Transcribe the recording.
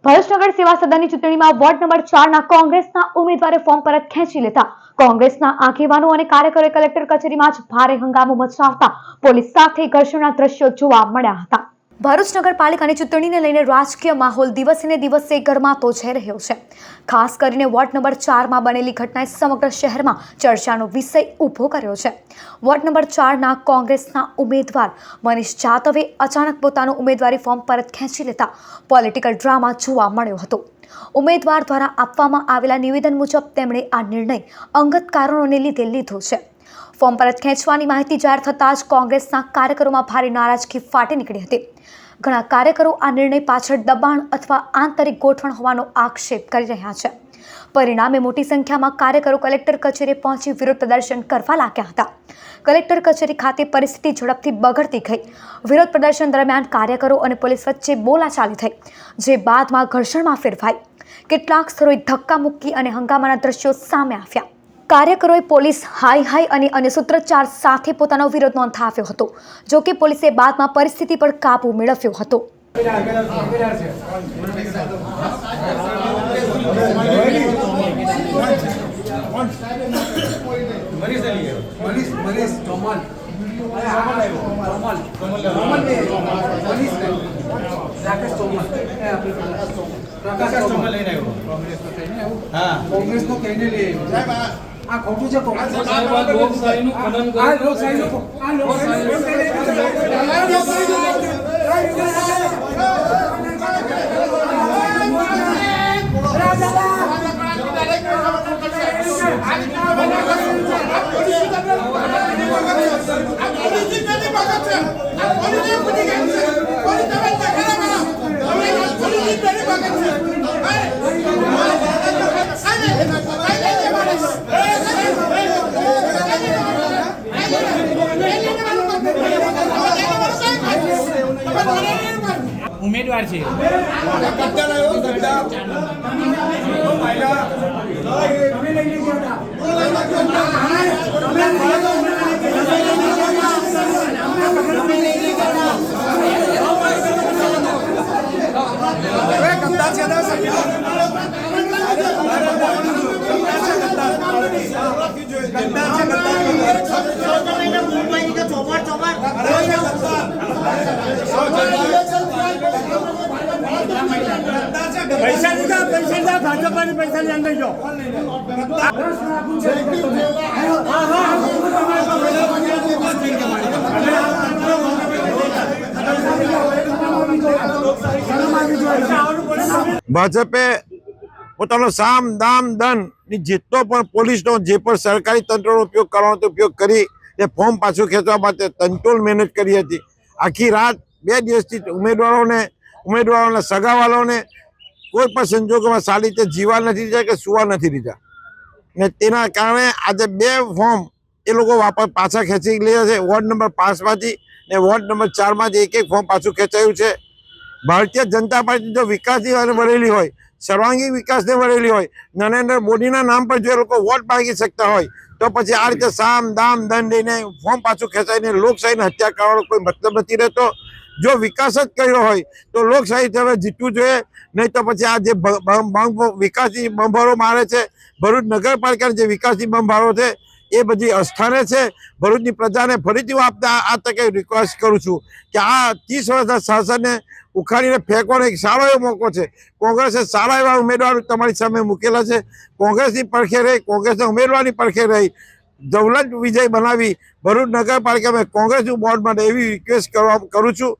ભરૂચનગર સેવા સદનની ચૂંટણીમાં ward number 4 ના કોંગ્રેસના ઉમેદવારે ફોર્મ પરત ખેંચી લેતા કોંગ્રેસના આગેવાનો અને કાર્યકરોએ કલેક્ટર કચેરીમાં જ ભારે હંગામો મચાવતા પોલીસ સાથે ઘર્ષણના દ્રશ્યો જોવા મળ્યા હતા। ભરૂચ નગરપાલિકાની ચૂંટણીને લઈને રાજકીય માહોલ દિવસે દિવસે ગરમાતો જઈ રહ્યો છે। ખાસ કરીને વોર્ડ નંબર 4માં બનેલી ઘટનાએ સમગ્ર શહેરમાં ચર્ચાનો વિષય ઊભો કર્યો છે। વોર્ડ નંબર 4ના કોંગ્રેસના ઉમેદવાર મનીષ જાદવે અચાનક પોતાનું ઉમેદવારી ફોર્મ પરત ખેંચી લેતા પોલિટિકલ ડ્રામા જોવા મળ્યો હતો। ઉમેદવાર દ્વારા આપવામાં આવેલા નિવેદન મુજબ તેમણે આ નિર્ણય અંગત કારણોને લીધે લીધો છે। ફોર્મ પરત ખેંચવાની માહિતી જાહેર થતાં જ કોંગ્રેસના કાર્યકરોમાં ભારે નારાજગી ફાટી નીકળી હતી। ઘણા કાર્યકરો આ નિર્ણય પાછળ દબાણ અથવા આંતરિક ગોઠવણ હોવાનો આક્ષેપ કરી રહ્યા છે। પરિણામે મોટી સંખ્યામાં કાર્યકરો કલેક્ટર કચેરીએ પહોંચી વિરોધ પ્રદર્શન કરવા લાગ્યા હતા। કલેક્ટર કચેરી ખાતે પરિસ્થિતિ ઝડપથી બગડતી ગઈ। વિરોધ પ્રદર્શન દરમિયાન કાર્યકરો અને પોલીસ વચ્ચે બોલાચાલી થઈ, જે બાદમાં ઘર્ષણમાં ફેરવાઈ। કેટલાક સ્થળોએ ધક્કા મુક્કી અને હંગામાના દ્રશ્યો સામે આવ્યા। કાર્યકરોએ પોલીસ હાઈ અને અન્ય સૂત્રોચ્ચાર સાથે પોતાનો વિરોધ નોંધાવ્યો હતો। જો કે પોલીસે બાદમાં પરિસ્થિતિ પર કાબુ મેળવ્યો હતો। આ ખોટું છે લોકશાહીનું ખનન ઉમેદવાર છે। पैसा દીધા ભાજપની પૈસા લઈ લેજો। ભાજપે પોતાનો સામ દામ દંડ જેટલો પણ પોલીસનો જે પણ સરકારી તંત્રનો ઉપયોગ કરવાનો ઉપયોગ કરી એ ફોર્મ પાછું ખેંચવા માટે તંતોલ મહેનત કરી હતી। આખી રાત 2 દિવસથી ઉમેદવારોના સગાવાળાઓને કોઈ પણ સંજોગોમાં સારી રીતે જીવા નથી દીધા કે સુવા નથી દીધા, ને તેના કારણે આજે 2 ફોર્મ એ લોકો પાછા ખેંચી રહ્યા છે। વોર્ડ નંબર 5માંથી ને વોર્ડ નંબર 4માંથી એક ફોર્મ પાછું ખેંચાયું છે। ભારતીય જનતા પાર્ટી જો વિકાસની વળેલી હોય, સર્વાંગી વિકાસને વળેલી હોય, નરેન્દ્ર મોદીના નામ પર જો એ લોકો વોટ માંગી શકતા હોય તો પછી આ રીતે સામ દામ દંડ લઈને ફોર્મ પાછું ખેંચાઈને લોકશાહીની હત્યા કરવાનો કોઈ મતલબ નથી રહેતો। જો વિકાસ જ કર્યો હોય તો લોકશાહી હવે જીતવું જોઈએ, નહીં તો પછી આ જે વિકાસની બંબારો મારે છે, ભરૂચ નગરપાલિકાની જે વિકાસની બંબારો છે એ બધી અસ્થાને છે। ભરૂચની પ્રજાને ફરીથી હું આ તકે રિક્વેસ્ટ કરું છું કે આ 30 વર્ષના શાસનને ઉખાડીને ફેંકવાનો એક સારો એવો મોકો છે। કોંગ્રેસે સારા એવા ઉમેદવારો તમારી સામે મૂકેલા છે। કોંગ્રેસની પડખે રહી, કોંગ્રેસના ઉમેદવારની પડખે રહી જવલંત વિજય બનાવી ભરૂચ નગરપાલિકામાં કોંગ્રેસનું બોર્ડ માટે એવી રિક્વેસ્ટ કરું છું।